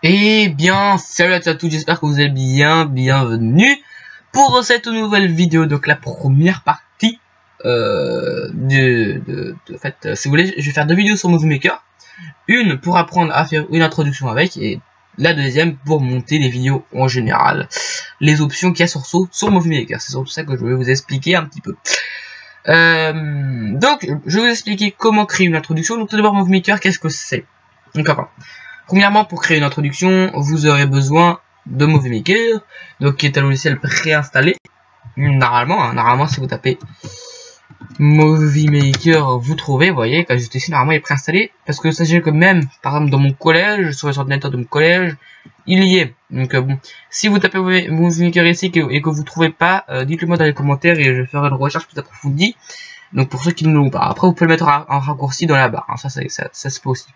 Eh bien, salut à tous, j'espère que vous allez bien, bienvenue pour cette nouvelle vidéo, donc la première partie en fait, si vous voulez, je vais faire deux vidéos sur Movie Maker, une pour apprendre à faire une introduction avec, et la deuxième pour monter les vidéos en général, les options qu'il y a sur Movie Maker. C'est surtout ça que je vais vous expliquer un petit peu. Donc, je vais vous expliquer comment créer une introduction. Donc tout d'abord, Movie Maker, qu'est-ce que c'est? Donc enfin, premièrement, pour créer une introduction, vous aurez besoin de Movie Maker, donc qui est un logiciel préinstallé. Normalement, si vous tapez Movie Maker, vous trouvez, vous voyez, quand juste ici, normalement, il est préinstallé, parce que sachez que même, par exemple, dans mon collège, sur les ordinateurs de mon collège, il y est. Donc bon, si vous tapez Movie Maker ici et que vous trouvez pas, dites-le moi dans les commentaires et je ferai une recherche plus approfondie. Donc pour ceux qui ne l'ont pas, après vous pouvez le mettre en raccourci dans la barre, hein, ça se peut aussi.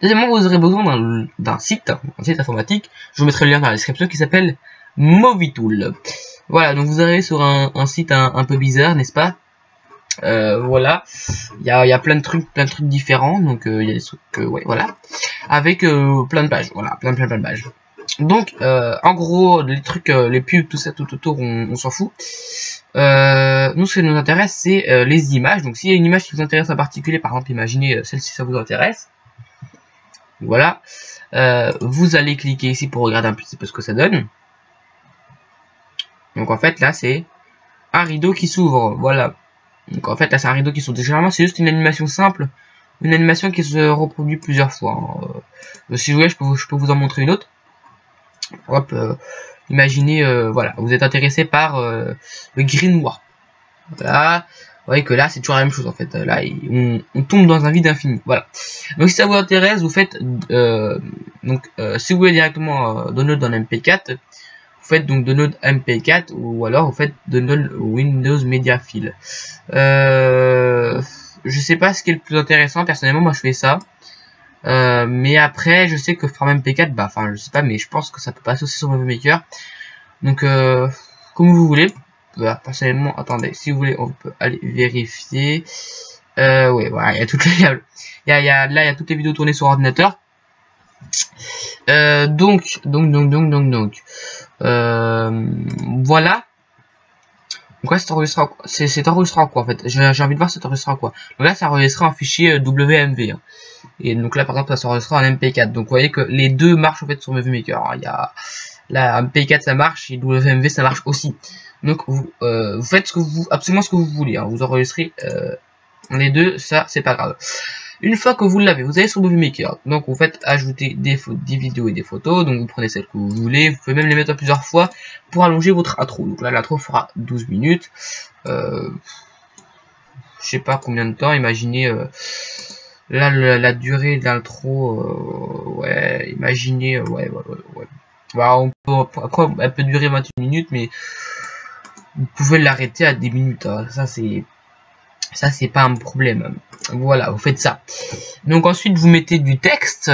Deuxièmement, vous aurez besoin d'un site informatique, je vous mettrai le lien dans la description, qui s'appelle Movitool. Voilà, donc vous arrivez sur un site un peu bizarre, n'est-ce pas? Voilà, il y a plein de trucs différents, donc il y a des trucs, ouais, voilà, avec plein de pages, voilà, plein de pages. Donc, en gros, les trucs, les pubs, tout ça, tout autour, on s'en fout. Nous, ce qui nous intéresse, c'est les images. Donc, s'il y a une image qui vous intéresse en particulier, par exemple, imaginez celle-ci, ça vous intéresse. Voilà, vous allez cliquer ici pour regarder un petit peu ce que ça donne. Donc en fait là c'est un rideau qui s'ouvre, voilà. Donc en fait là c'est un rideau qui s'ouvre. Généralement c'est juste une animation simple, une animation qui se reproduit plusieurs fois. Si vous voulez je peux vous en montrer une autre. Hop, imaginez, voilà, vous êtes intéressé par le green warp. Voilà. Vous voyez que là c'est toujours la même chose en fait, là on tombe dans un vide infini, voilà. Donc si ça vous intéresse, vous faites si vous voulez directement download en MP4, vous faites donc download MP4 ou alors vous faites download Windows Media File. Je sais pas ce qui est le plus intéressant, personnellement moi je fais ça. Mais après je sais que format MP4, bah enfin je sais pas, mais je pense que ça peut passer aussi sur Movie Maker. Donc comme vous voulez. Voilà, personnellement, attendez, si vous voulez, on peut aller vérifier. Ouais, voilà, il y a toutes les, là, il y a toutes les vidéos tournées sur ordinateur. Donc, voilà. Donc là, c'est enregistré en quoi en fait? J'ai envie de voir c'est enregistré en quoi. Donc là, c'est enregistré en fichier WMV. Hein. Et donc là, par exemple, ça s'enregistre en MP4. Donc vous voyez que les deux marchent en fait sur Movie Maker. Hein. Il y a la MP4 ça marche et WMV ça marche aussi. Donc vous faites absolument ce que vous voulez. Hein. Vous enregistrez les deux, ça c'est pas grave. Une fois que vous l'avez, vous allez sur Movie Maker. Donc vous faites ajouter des vidéos et des photos. Donc vous prenez celles que vous voulez. Vous pouvez même les mettre plusieurs fois pour allonger votre intro. Donc là l'intro fera 12 minutes. Je sais pas combien de temps. Imaginez là la durée de l'intro. Ouais, imaginez ouais. Bah, après elle peut durer 28 minutes, mais vous pouvez l'arrêter à 10 minutes. Hein. Ça c'est pas un problème. Voilà, vous faites ça. Donc ensuite vous mettez du texte.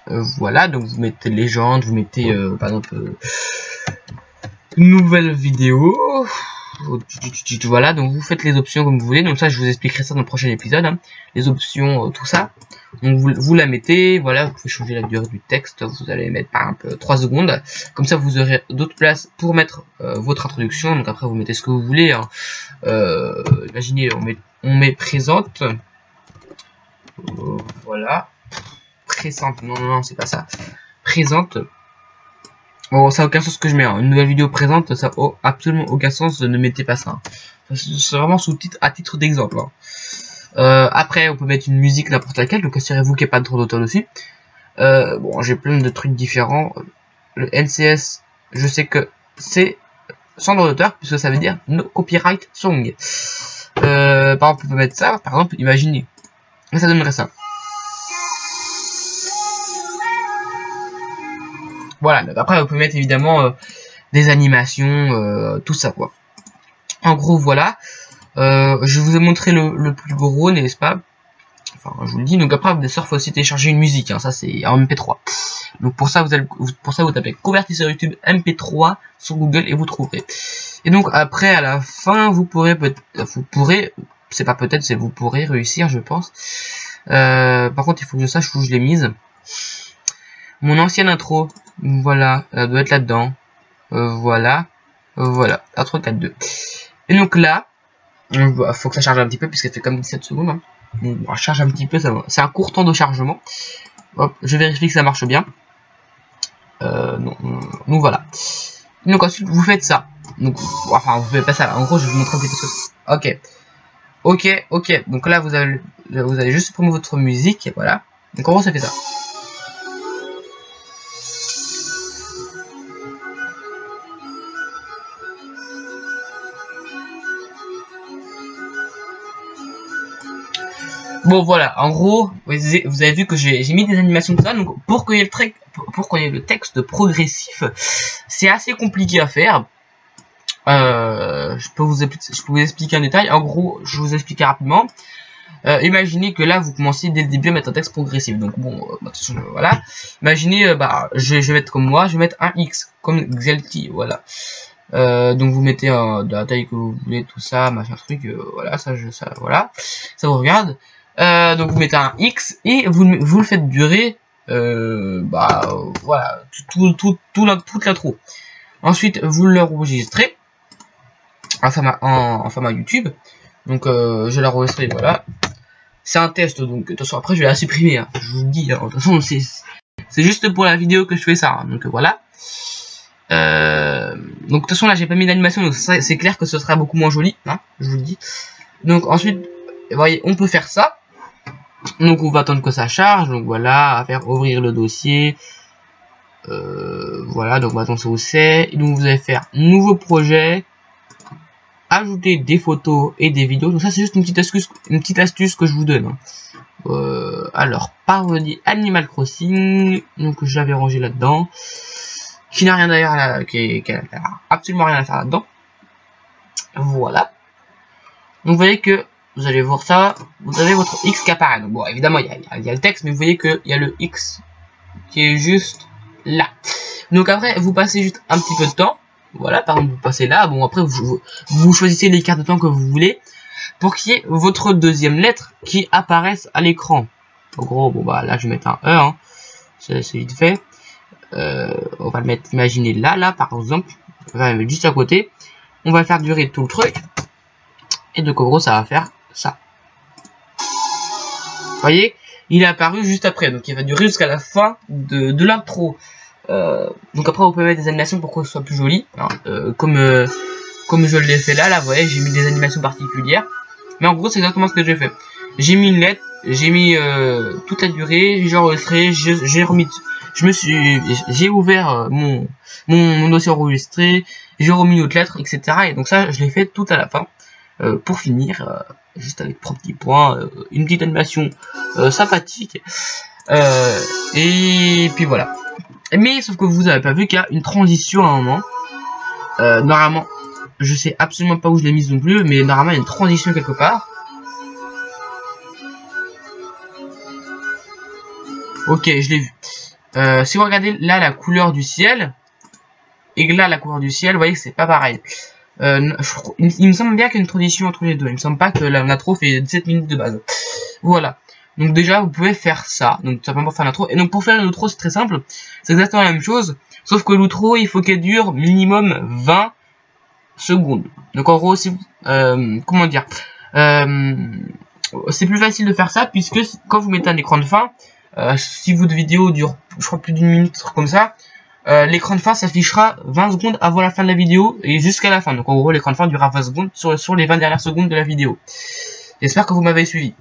Voilà, donc vous mettez légende, vous mettez par exemple nouvelle vidéo. Voilà, donc vous faites les options comme vous voulez. Donc ça je vous expliquerai ça dans le prochain épisode. Hein. Les options, tout ça. Donc vous la mettez, voilà, vous pouvez changer la durée du texte, vous allez mettre par exemple 3 secondes, comme ça vous aurez d'autres places pour mettre votre introduction, donc après vous mettez ce que vous voulez, hein. Imaginez, on met présente, voilà, présente, non, c'est pas ça, présente, bon ça a aucun sens ce que je mets, hein. Une nouvelle vidéo présente, ça a absolument aucun sens, ne mettez pas ça, hein. C'est vraiment sous-titre à titre d'exemple, hein. Après on peut mettre une musique n'importe laquelle, donc assurez-vous qu'il n'y ait pas de droit d'auteur dessus. Bon j'ai plein de trucs différents. Le NCS je sais que c'est sans droit d'auteur puisque ça veut dire no copyright song. Par exemple on peut mettre ça, par exemple imaginez, et ça donnerait ça. Voilà, donc après vous pouvez mettre évidemment des animations, tout ça quoi. En gros voilà. Je vous ai montré le plus gros, n'est-ce pas? Enfin, je vous le dis. Donc après, vous faut aussi télécharger une musique. Hein, ça, c'est en MP3. Donc pour ça, vous tapez convertir YouTube MP3 sur Google et vous trouverez. Et donc après, à la fin, vous pourrez, c'est pas peut-être, c'est vous pourrez réussir, je pense. Par contre, il faut que je sache où je l'ai mise. mon ancienne intro. Voilà, elle doit être là-dedans. Voilà. Voilà, intro 4.2. Et donc là, faut que ça charge un petit peu puisqu'elle fait comme 17 secondes. Hein. Bon, on charge un petit peu, c'est un court temps de chargement. Hop, je vérifie que ça marche bien. Non, donc voilà. Donc ensuite vous faites ça. Donc, enfin vous faites pas ça. Là. En gros, je vais vous montrer un petit peu ce que. Ok. Donc là vous allez juste prendre votre musique et voilà. Donc en gros ça fait ça. Bon voilà, en gros, vous avez vu que j'ai mis des animations de ça, donc pour qu'il y ait le texte progressif, c'est assez compliqué à faire. Je peux vous expliquer en détail. En gros, je vais vous expliquer rapidement. Imaginez que là, vous commencez dès le début à mettre un texte progressif. Donc bon, voilà. Imaginez, je vais mettre comme moi, je vais mettre un X, comme Xelti, voilà. Donc vous mettez de la taille que vous voulez, tout ça, machin truc, voilà, voilà, ça vous regarde. Donc vous mettez un X et vous le faites durer, voilà, toute l'intro. Ensuite vous l'enregistrez en format YouTube. Donc je l'ai enregistré, voilà. C'est un test, donc de toute façon après je vais la supprimer. Hein. Je vous le dis, hein. De toute façon c'est juste pour la vidéo que je fais ça. Hein. Donc voilà. Donc de toute façon là j'ai pas mis d'animation, donc c'est clair que ce sera beaucoup moins joli, hein, je vous le dis. Donc ensuite, vous voyez, on peut faire ça. Donc on va attendre que ça charge. Donc voilà, à faire ouvrir le dossier. Voilà, donc maintenant c'est où c'est. Donc vous allez faire nouveau projet, ajouter des photos et des vidéos. Donc ça c'est juste une petite astuce que je vous donne. Hein. Alors parodie Animal Crossing. Donc je l'avais rangé là-dedans. Qui n'a rien d'ailleurs, qui n'a absolument rien à faire là-dedans. Voilà. Donc vous voyez que vous allez voir ça, vous avez votre X qui apparaît. Donc bon, évidemment il y a le texte, mais vous voyez qu'il y a le X qui est juste là. Donc après vous passez juste un petit peu de temps. Voilà, par exemple vous passez là. Bon après vous choisissez les cartes de temps que vous voulez pour qu'il y ait votre deuxième lettre qui apparaisse à l'écran. En gros, bon bah là je vais mettre un E, hein. C'est vite fait. On va le mettre, imaginez là par exemple, on va le mettre juste à côté, on va faire durer tout le truc, et donc en gros ça va faire ça. Vous voyez, il est apparu juste après, donc il va durer jusqu'à la fin de l'intro. Donc après vous pouvez mettre des animations pour que ce soit plus joli, hein, comme je l'ai fait là, vous voyez, j'ai mis des animations particulières, mais en gros c'est exactement ce que j'ai fait. J'ai mis une lettre, j'ai mis toute la durée, j'ai enregistré, j'ai remis. J'ai ouvert mon dossier enregistré, j'ai remis une autre lettre, etc. Et donc ça, je l'ai fait tout à la fin. Pour finir, juste avec 3 petits points, une petite animation sympathique. Et puis voilà. Mais sauf que vous n'avez pas vu qu'il y a une transition à un moment. Normalement, je sais absolument pas où je l'ai mise non plus, mais normalement il y a une transition quelque part. Ok, je l'ai vu. Si vous regardez là la couleur du ciel et là la couleur du ciel, vous voyez que c'est pas pareil. Il me semble bien qu'il y a une transition entre les deux. Il me semble pas que l'intro fait 17 minutes de base. Voilà. Donc déjà vous pouvez faire ça. Donc simplement faire l'intro. Et donc pour faire une outro c'est très simple. C'est exactement la même chose. Sauf que l'outro il faut qu'elle dure minimum 20 secondes. Donc en gros si comment dire, c'est plus facile de faire ça puisque quand vous mettez un écran de fin, si votre vidéo dure, je crois, plus d'une minute, comme ça, l'écran de fin s'affichera 20 secondes avant la fin de la vidéo et jusqu'à la fin. Donc en gros, l'écran de fin durera 20 secondes sur les 20 dernières secondes de la vidéo. J'espère que vous m'avez suivi.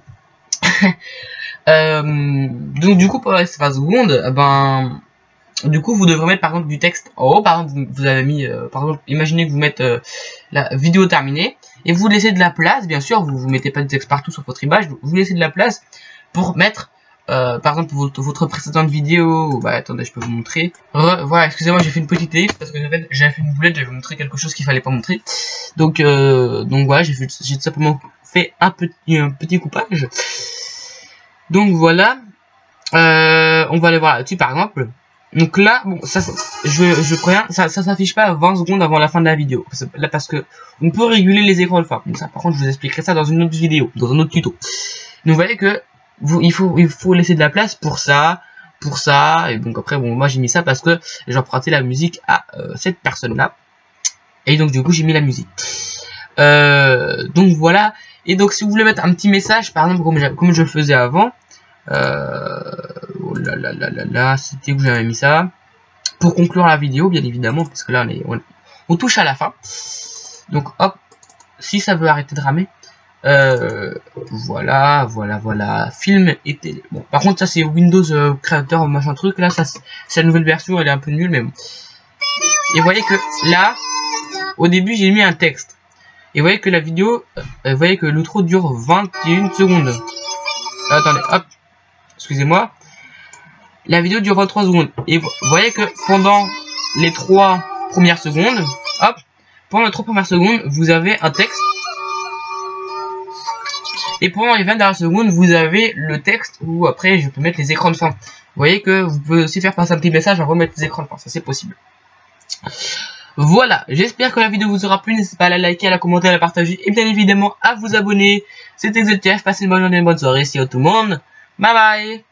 Donc du coup, pour les 20 secondes, du coup, vous devrez mettre par exemple du texte en haut. Par exemple, vous avez mis, par exemple, imaginez que vous mettez la vidéo terminée et vous laissez de la place, bien sûr, vous mettez pas de texte partout sur votre image, vous laissez de la place pour mettre par exemple votre précédente vidéo. Bah attendez, je peux vous montrer. Voilà, excusez-moi, j'ai fait une petite ellipse parce que j'avais fait une boulette, j'avais montré quelque chose qu'il fallait pas montrer. Donc voilà, j'ai tout simplement fait un petit coupage. Donc voilà, on va aller voir là-dessus par exemple. Donc là, bon, ça, je préviens, ça s'affiche pas à 20 secondes avant la fin de la vidéo. Là, parce que on peut réguler les écrans de fin. Donc ça, par contre, je vous expliquerai ça dans une autre vidéo, dans un autre tuto. Donc vous voyez que il faut laisser de la place pour ça, pour ça. Et donc après, bon, moi j'ai mis ça parce que j'ai emprunté la musique à cette personne-là. Et donc du coup, j'ai mis la musique. Donc voilà. Et donc si vous voulez mettre un petit message, par exemple, comme je le faisais avant. Oh là là là là là, c'était où j'avais mis ça. Pour conclure la vidéo, bien évidemment, parce que là on touche à la fin. Donc hop, si ça veut arrêter de ramer. Voilà. Film et télé. Bon, par contre ça c'est Windows créateur machin truc. Là ça c'est la nouvelle version, elle est un peu nulle, mais bon. Et vous voyez que là, au début j'ai mis un texte. Et vous voyez que la vidéo, vous voyez que l'outro dure 21 secondes. Attendez, hop. Excusez-moi. La vidéo dure 23 secondes. Et vous voyez que pendant les 3 premières secondes, hop, pendant les 3 premières secondes, vous avez un texte. Et pendant les 20 dernières secondes, vous avez le texte où après je peux mettre les écrans de fin. Vous voyez que vous pouvez aussi faire passer un petit message en remettre les écrans de fin. Ça c'est possible. Voilà, j'espère que la vidéo vous aura plu. N'hésitez pas à la liker, à la commenter, à la partager et bien évidemment à vous abonner. C'était XLTF, passez une bonne journée, une bonne soirée. See you tout le monde. Bye bye.